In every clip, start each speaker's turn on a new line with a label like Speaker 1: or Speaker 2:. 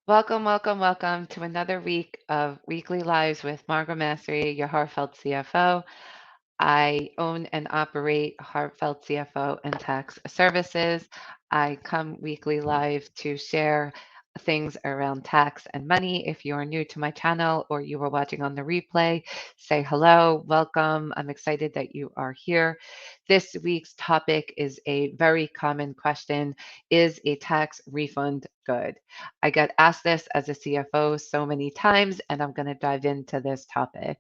Speaker 1: Welcome, welcome, welcome to another week of Weekly Lives with Margot Mastery, your heartfelt CFO. I own and operate Heartfelt CFO and Tax Services. I come weekly live to share things around tax and money. If you are new to my channel or you are watching on the replay, say hello, welcome. I'm excited that you are here. This week's topic is a very common question. Is a tax refund good? I get asked this as a CFO so many times, and I'm going to dive into this topic.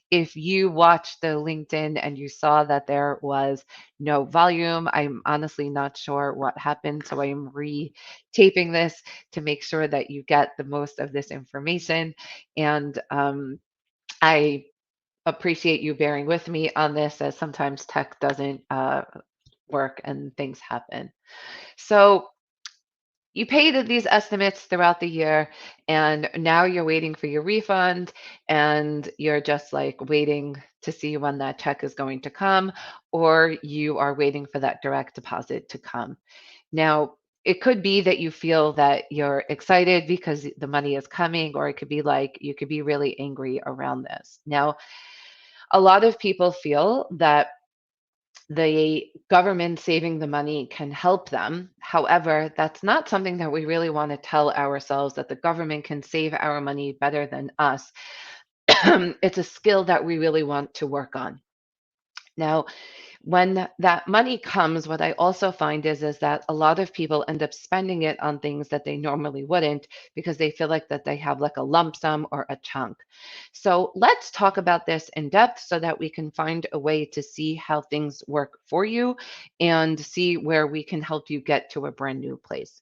Speaker 1: If you watched the LinkedIn and you saw that there was no volume, I'm honestly not sure what happened. So I'm retaping this to make sure that you get the most of this information. And I appreciate you bearing with me on this, as sometimes tech doesn't work and things happen. So you paid these estimates throughout the year, and now you're waiting for your refund, and you're just like waiting to see when that check is going to come, or you are waiting for that direct deposit to come. Now, it could be that you feel that you're excited because the money is coming, or it could be like you could be really angry around this. Now, a lot of people feel that the government saving the money can help them. However, that's not something that we really want to tell ourselves, that the government can save our money better than us. It's a skill that we really want to work on. Now, when that money comes, what I also find is that a lot of people end up spending it on things that they normally wouldn't, because they feel like that they have like a lump sum or a chunk. So let's talk about this in depth so that we can find a way to see how things work for you and see where we can help you get to a brand new place.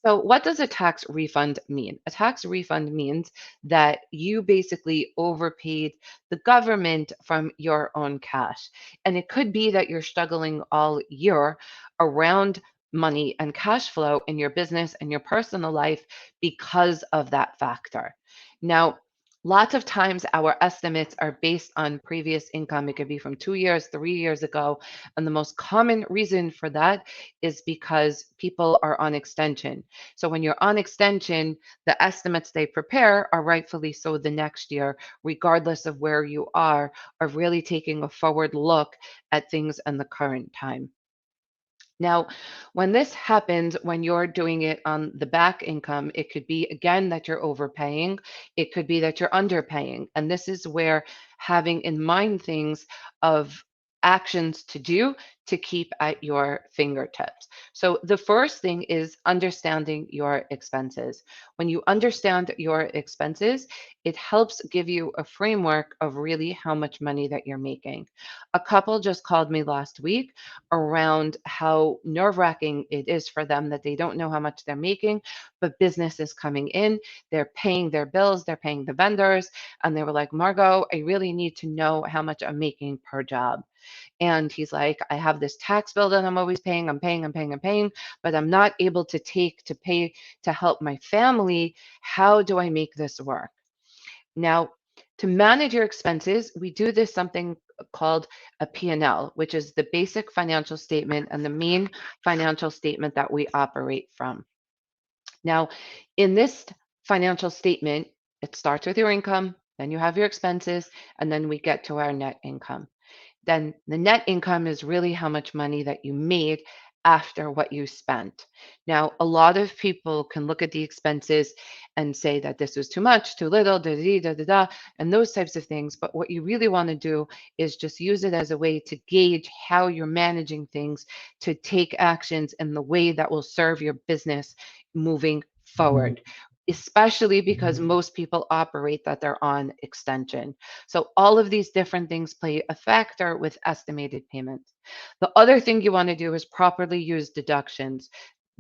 Speaker 1: So, what does a tax refund mean? A tax refund means that you basically overpaid the government from your own cash. And it could be that you're struggling all year around money and cash flow in your business and your personal life because of that factor. Now, lots of times our estimates are based on previous income. It could be from 2 years, 3 years ago. And the most common reason for that is because people are on extension. So when you're on extension, the estimates they prepare are rightfully so the next year, regardless of where you are, of really taking a forward look at things in the current time. Now, when this happens, when you're doing it on the back income, it could be again that you're overpaying. It could be that you're underpaying. And this is where having in mind things of actions to do to keep at your fingertips. So, the first thing is understanding your expenses. When you understand your expenses, it helps give you a framework of really how much money that you're making. A couple just called me last week around how nerve wracking it is for them, that they don't know how much they're making, but business is coming in. They're paying their bills, they're paying the vendors. And they were like, Margot, I really need to know how much I'm making per job. And he's like, I have this tax bill that I'm always paying. I'm paying, but I'm not able to take to pay to help my family. How do I make this work? Now, to manage your expenses, we do this something called a P&L, which is the basic financial statement and the main financial statement that we operate from. Now, in this financial statement, it starts with your income, then you have your expenses, and then we get to our net income. Then the net income is really how much money that you made after what you spent. Now, a lot of people can look at the expenses and say that this was too much, too little, da da da da da, and those types of things. But what you really want to do is just use it as a way to gauge how you're managing things, to take actions in the way that will serve your business moving forward, especially because most people operate that they're on extension. So all of these different things play a factor with estimated payments. The other thing you want to do is properly use deductions.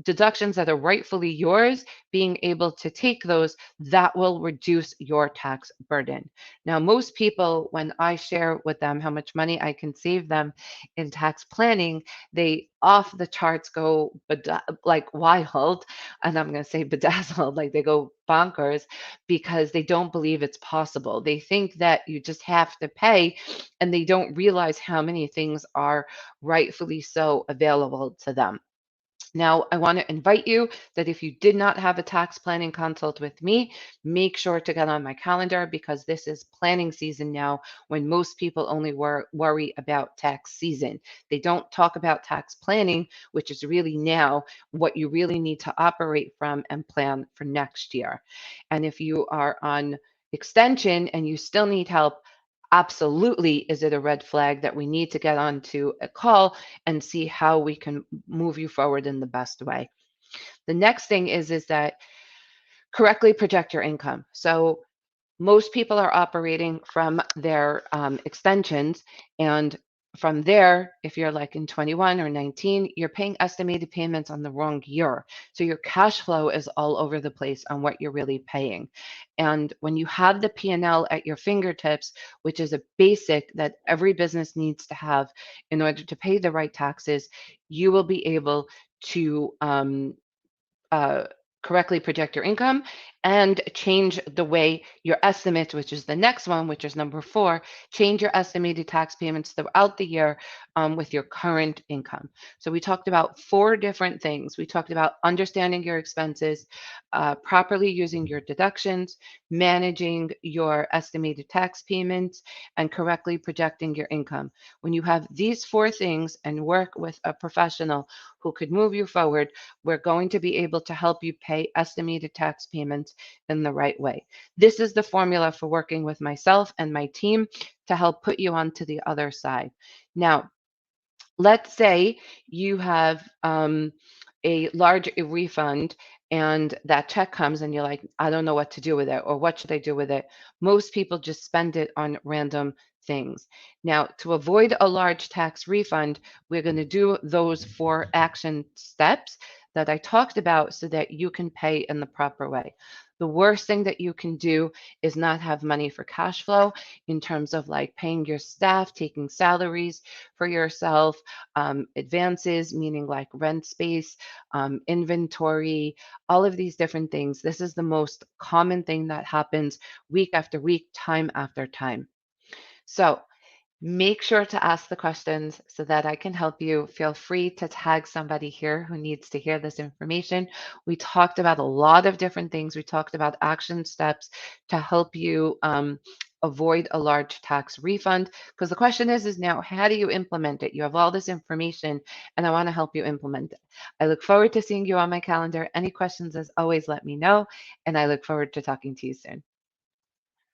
Speaker 1: Deductions that are rightfully yours, being able to take those, that will reduce your tax burden. Now, most people, when I share with them how much money I can save them in tax planning, they off the charts go like wild, and I'm going to say bedazzled, like they go bonkers, because they don't believe it's possible. They think that you just have to pay, and they don't realize how many things are rightfully so available to them. Now, I want to invite you that if you did not have a tax planning consult with me, make sure to get on my calendar because this is planning season now when most people only worry about tax season. They don't talk about tax planning, which is really now what you really need to operate from and plan for next year. And if you are on extension and you still need help, absolutely is it a red flag that we need to get onto a call and see how we can move you forward in the best way. The next thing is that correctly project your income. So most people are operating from their extensions, and from there, if you're like in 21 or 19, you're paying estimated payments on the wrong year. So your cash flow is all over the place on what you're really paying. And when you have the P&L at your fingertips, which is a basic that every business needs to have in order to pay the right taxes, you will be able to uh, correctly project your income and change the way your estimates, which is the next one, which is number 4, change your estimated tax payments throughout the year with your current income. So we talked about 4 different things. We talked about understanding your expenses, properly using your deductions, managing your estimated tax payments, and correctly projecting your income. When you have these 4 things and work with a professional who could move you forward, we're going to be able to help you pay estimated tax payments in the right way. This is the formula for working with myself and my team to help put you onto the other side. Now, let's say you have a large refund and that check comes and you're like, I don't know what to do with it or what should I do with it? Most people just spend it on random things. Now, to avoid a large tax refund, we're going to do those 4 action steps that I talked about so that you can pay in the proper way. The worst thing that you can do is not have money for cash flow in terms of like paying your staff, taking salaries for yourself, advances, meaning like rent space, inventory, all of these different things. This is the most common thing that happens week after week, time after time. So make sure to ask the questions so that I can help you. Feel free to tag somebody here who needs to hear this information. We talked about a lot of different things. We talked about action steps to help you avoid a large tax refund. Because the question is now, how do you implement it? You have all this information, and I want to help you implement it. I look forward to seeing you on my calendar. Any questions, as always, let me know, and I look forward to talking to you soon.